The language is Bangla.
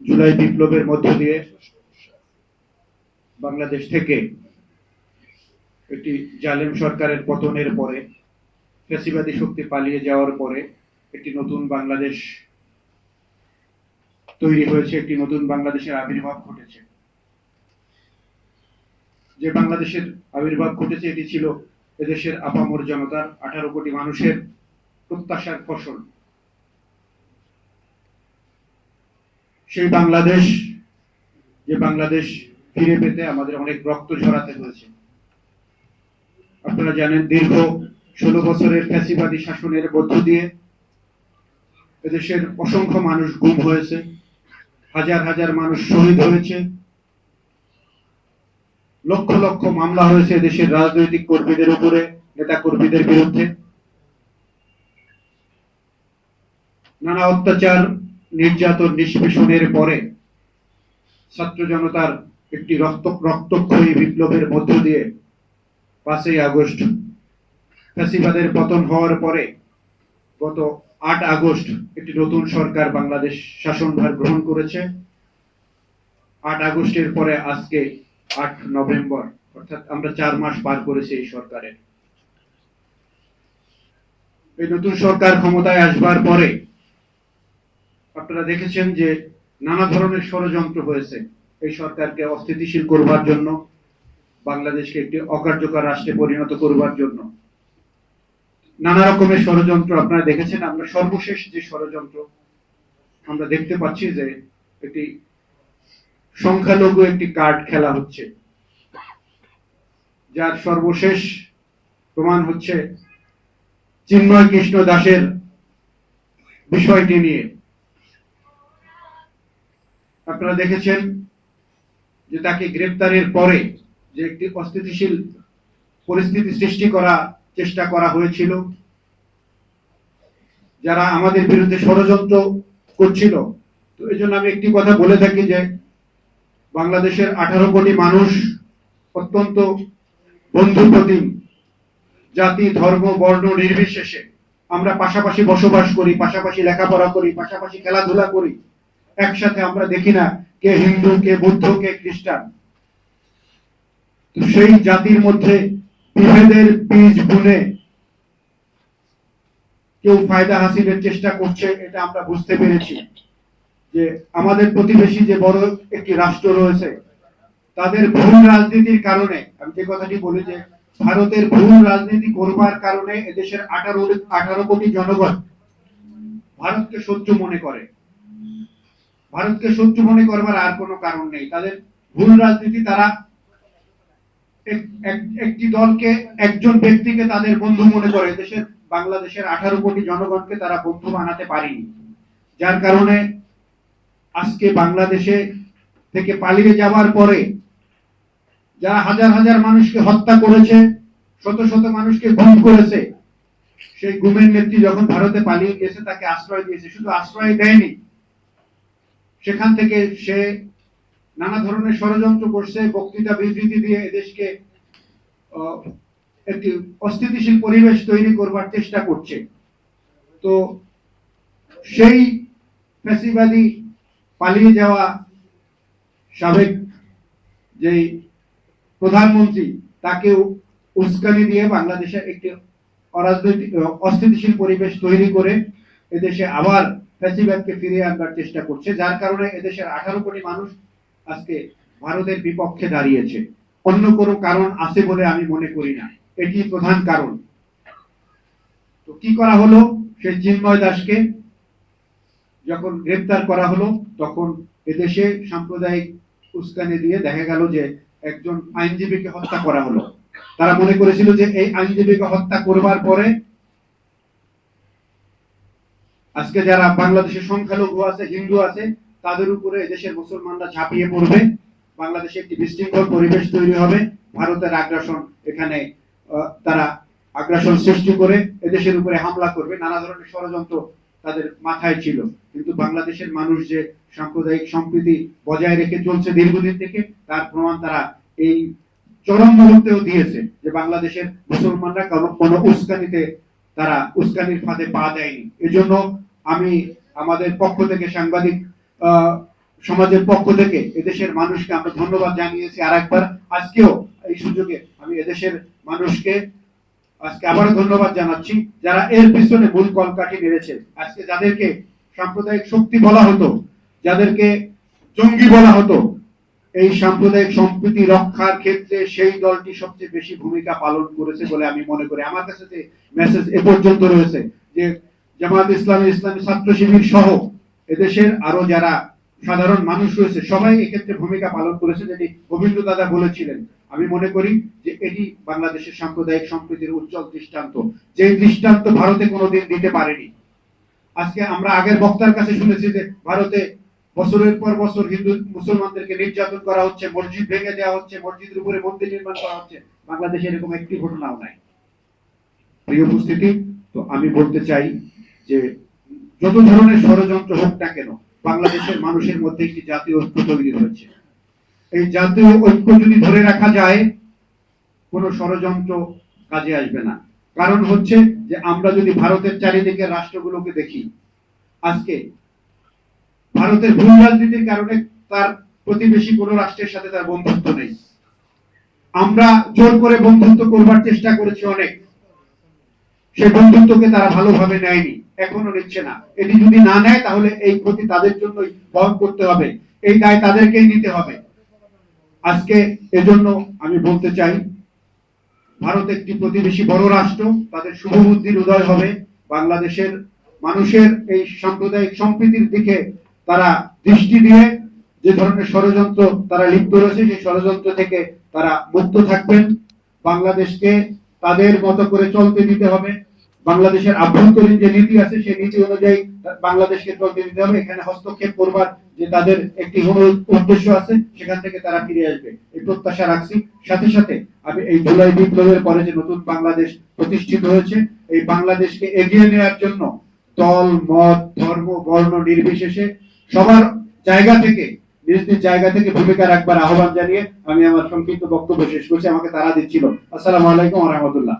জুলাই বিপ্লবের মধ্য দিয়ে বাংলাদেশ থেকে একটি জালেম সরকারের পতনের পরে, ফ্যাসিবাদী শক্তি পালিয়ে যাওয়ার পরে একটি নতুন বাংলাদেশ তৈরি হয়েছে, একটি নতুন বাংলাদেশের আবির্ভাব ঘটেছে। যে বাংলাদেশের আবির্ভাব ঘটেছে এটি ছিল এদেশের আপামর জনতার 18 কোটি মানুষের প্রত্যাশার ফসল। সেই বাংলাদেশ, যে বাংলাদেশ ফিরে পেতে আমাদের অনেক রক্ত ঝরাতে হয়েছে। আপনারা জানেন, দীর্ঘ 16 বছরের ফ্যাসিবাদী শাসনের মধ্য দিয়ে এদেশের অসংখ্য মানুষ গুম হয়েছে, হাজার হাজার মানুষ শহীদ হয়েছে, লক্ষ লক্ষ মামলা হয়েছে দেশের রাজনৈতিক কর্মীদের উপরে, নেতা কর্মীদের বিরুদ্ধে। নানা অত্যাচার, নির্যাতন, নিষ্পেষণের পরে ছাত্র জনতার একটি রক্তক্ষয়ী বিপ্লবের মধ্য দিয়ে 5ই আগস্ট ফ্যাসিবাদের পতন হওয়ার পরে গত 8 আগস্ট একটি নতুন সরকার বাংলাদেশ শাসনভার গ্রহণ করেছে। 8 আগস্টের পরে আজকে 8 নভেম্বর, অর্থাৎ আমরা 4 মাস পার করেছি এই সরকারের। এই নতুন সরকার ক্ষমতায় আসবার পরে আপনারা দেখেছেন যে নানা ধরনের ষড়যন্ত্র হয়েছে এই সরকারকে অস্থিতিশীল করবার জন্য, বাংলাদেশকে একটি অকার্যকর রাষ্ট্রে পরিণত করবার জন্য নানা রকমের ষড়যন্ত্র আপনারা দেখেছেন। আমরা সর্বশেষ যে ষড়যন্ত্র আমরা দেখতে পাচ্ছি যে একটি সংখ্যালঘু একটি কার্ড খেলা হচ্ছে, যার সর্বশেষ প্রমাণ হচ্ছে চিন্ময় কৃষ্ণ দাসের বিষয়টি নিয়ে। আপনারা দেখেছেন যে তাকে গ্রেপ্তারের পরে যে একটি অস্থিতিশীল পরিস্থিতি সৃষ্টি করা চেষ্টা করা হয়েছিল, যারা আমাদের বিরুদ্ধে ষড়যন্ত্র করছিল। তো এই জন্য আমি একটি কথা বলে থাকি যে বাংলাদেশের 18 কোটি মানুষ অত্যন্ত বন্ধুপ্রতিম, জাতি ধর্ম বর্ণ নির্বিশেষে আমরা পাশাপাশি বসবাস করি, পাশাপাশি লেখাপড়া করি, পাশাপাশি খেলাধুলা করি। একসাথে আমরা দেখি না কে হিন্দু, কে বুদ্ধ, কে খ্রিস্টান। তো সেই জাতির মধ্যে বিভেদের বীজ বুনে কেউ ফায়দা হাসিলের চেষ্টা করছে, এটা আমরা বুঝতে পেরেছি। যে আমাদের প্রতিবেশী যে বড় একটি রাষ্ট্র রয়েছে, তাদের ভুল রাজনীতির কারণে, আমি যে কথাটি বলি যে ভারতের ভুল রাজনীতি করবার কারণে এদেশের 18 কোটি জনগণ ভারতকে শত্রু মনে করে। ভারতকে শত্রু মনে করবার আর কোনো কারণ নেই। তাদের ভুল রাজনীতি, তারা একটি দলকে, একজন ব্যক্তিকে তাদের বন্ধু মনে করে। দেশের বাংলাদেশের 18 কোটি জনগণকে তারা বন্ধু বানাতে পারেনি, যার কারণে আজকে বাংলাদেশে থেকে পালিয়ে যাওয়ার পরে যারা হাজার হাজার মানুষকে হত্যা করেছে, শত শত মানুষকে গুম করেছে, সেই গুমের নেত্রী যখন ভারতে পালিয়ে গেছে তাকে আশ্রয় দিয়েছে। শুধু আশ্রয় দেয়নি, সেখান থেকে সে নানা ধরনের ষড়যন্ত্র করছে, বক্তৃতা বিবৃতি দিয়ে এদেশকে একটি অস্থিতিশীল পরিবেশ তৈরি করবার চেষ্টা করছে। তো সেই ফ্যাসিবাদী পালিয়ে যাওয়া সাবেক যেই প্রধানমন্ত্রী, তাকে উস্কানি দিয়ে বাংলাদেশে একটি অরাজনৈতিক অস্থিতিশীল পরিবেশ তৈরি করে এদেশে আবার ফ্যাসিবাদকে ফিরিয়ে আনবার চেষ্টা করছে, যার কারণে এদেশের 18 কোটি মানুষ আজকে ভারতের বিপক্ষে দাঁড়িয়েছে। অন্য কোনো কারণ আছে বলে আমি মনে করি না, এটি প্রধান কারণ। তো কি করা হলো, সেই চিন্ময় দাসকে যখন গ্রেপ্তার করা হলো, তখন এদেশে সাম্প্রদায়িক উস্কানি দিয়ে দেখা গেল যে একজন আইনজীবীকে হত্যা করা হলো। তারা মনে করেছিল যে এই আইনজীবীকে হত্যা করবার পরে আজকে যারা বাংলাদেশের সংখ্যালঘু আছে, হিন্দু আছে, তাদের উপরে এদেশের মুসলমানরা ঝাঁপিয়ে পড়বে, বাংলাদেশে একটি বিশৃঙ্খল পরিবেশ তৈরি হবে, ভারতের আগ্রাসন এখানে তারা আগ্রাসন সৃষ্টি করে এদেশের উপরে হামলা করবে। নানা ধরনের ষড়যন্ত্র তাদের মাথায় ছিল। কিন্তু বাংলাদেশের মানুষ যে সাম্প্রদায়িক সম্প্রীতি বজায় রেখে চলছে দীর্ঘদিন থেকে, তার প্রমাণ তারা এই চরম মুহূর্তেও দিয়েছে যে বাংলাদেশের মুসলমানরা কোনো উস্কানিতে, তারা উস্কানির ফাঁদে পা দেয়নি। এজন্য আমি আমাদের পক্ষ থেকে সাংবাদিক সমাজের পক্ষ থেকে এদেশের মানুষকে আমরা ধন্যবাদ জানিয়েছি আর একবার। আজকেও এই সুযোগে আমি এদেশের মানুষকে আজকে আবারও ধন্যবাদ জানাচ্ছি, যারা এর পিছনে মূল কলকাঠি নেড়েছে। আজকে যাদেরকে সাম্প্রদায়িক শক্তি বলা হতো, যাদেরকে জঙ্গি বলা হতো, এই সাম্প্রদায়িক সম্প্রীতি রক্ষার ক্ষেত্রে সেই দলটি সবচেয়ে বেশি ভূমিকা পালন করেছে বলে আমি মনে করি। আমার কাছে যে মেসেজ এ পর্যন্ত রয়েছে যে জামায়াত ইসলামী, ইসলামী ছাত্র শিবির সহ এদেশের আরো যারা সাধারণ মানুষ রয়েছে সবাই এক্ষেত্রে ভূমিকা পালন করেছে, যেটি গোবিন্দ দাদা বলেছিলেন। আমি মনে করি যে এটি বাংলাদেশের সাম্প্রদায়িক সম্প্রীতির উজ্জ্বল দৃষ্টান্ত, যে দৃষ্টান্ত ভারতে কোনোদিন দিতে পারেনি। আজকে আমরা আগের বক্তার কাছে শুনেছি যে ভারতে বছরের পর বছর হিন্দু মুসলমানদেরকে নির্যাতন করা হচ্ছে, মসজিদ ভেঙে দেওয়া হচ্ছে, মসজিদের উপরে মন্দির নির্মাণ করা হচ্ছে। বাংলাদেশে এরকম একটি ঘটনাও নাই। প্রিয় উপস্থিতি, তো আমি বলতে চাই যে যত ধরনের ষড়যন্ত্র হোক না কেন, বাংলাদেশের মানুষের মধ্যে একটি জাতীয় ঐক্য তৈরি হয়েছে। এই জাতীয় ঐক্য যদি ধরে রাখা যায়, কোনো ষড়যন্ত্র কাজে আসবে না। কারণ হচ্ছে যে আমরা যদি ভারতের চারিদিকে রাষ্ট্রগুলোকে দেখি, আজকে ভারতের ভুল রাজনীতির কারণে তার প্রতিবেশী কোন রাষ্ট্রের সাথে তার বন্ধুত্ব নেই। আমরা জোর করে বন্ধুত্ব করবার চেষ্টা করেছি অনেক, সেই বন্ধুত্বকে তারা ভালোভাবে নেয়নি, এখনো নিচ্ছে না। এটি যদি না নেয় তাহলে এই ক্ষতি তাদের জন্যই বহন করতে হবে, এই দায় তাদেরকেই নিতে হবে। আজকে এজন্য আমি বলতে চাই, ভারত একটি প্রতিবেশী বড় রাষ্ট্র, তাদের শুভবুদ্ধির উদয় হবে। বাংলাদেশের মানুষের এই সাম্প্রদায়িক সম্প্রীতির দিকে তারা দৃষ্টি দিয়ে যে ধরনের ষড়যন্ত্র তারা লিপ্ত রয়েছে, সেই ষড়যন্ত্র থেকে তারা মুক্ত থাকবেন। বাংলাদেশকে তাদের মতো করে চলতে দিতে হবে। বাংলাদেশের আভ্যন্তরীণ যে নীতি আছে সেই নীতি অনুযায়ী বাংলাদেশকে চলতে দিতে হবে। এখানে হস্তক্ষেপ করবার যে তাদের একটি উদ্দেশ্য আছে, সেখান থেকে তারা ফিরে আসবে এই প্রত্যাশা রাখছি। সাথে সাথে আমি এই জুলাই বিপ্লবের পরে যে নতুন বাংলাদেশ প্রতিষ্ঠিত হয়েছে, এই বাংলাদেশকে এগিয়ে নেওয়ার জন্য দল, মত, ধর্ম, বর্ণ নির্বিশেষে সবার জায়গা থেকে, নিজ নিজ জায়গা থেকে ভূমিকা রাখবার আহ্বান জানিয়ে আমি আমার সংক্ষিপ্ত বক্তব্য শেষ করছি। আমাকে তারা দিচ্ছিল। আসসালামু আলাইকুম ওয়া রাহমাতুল্লাহ।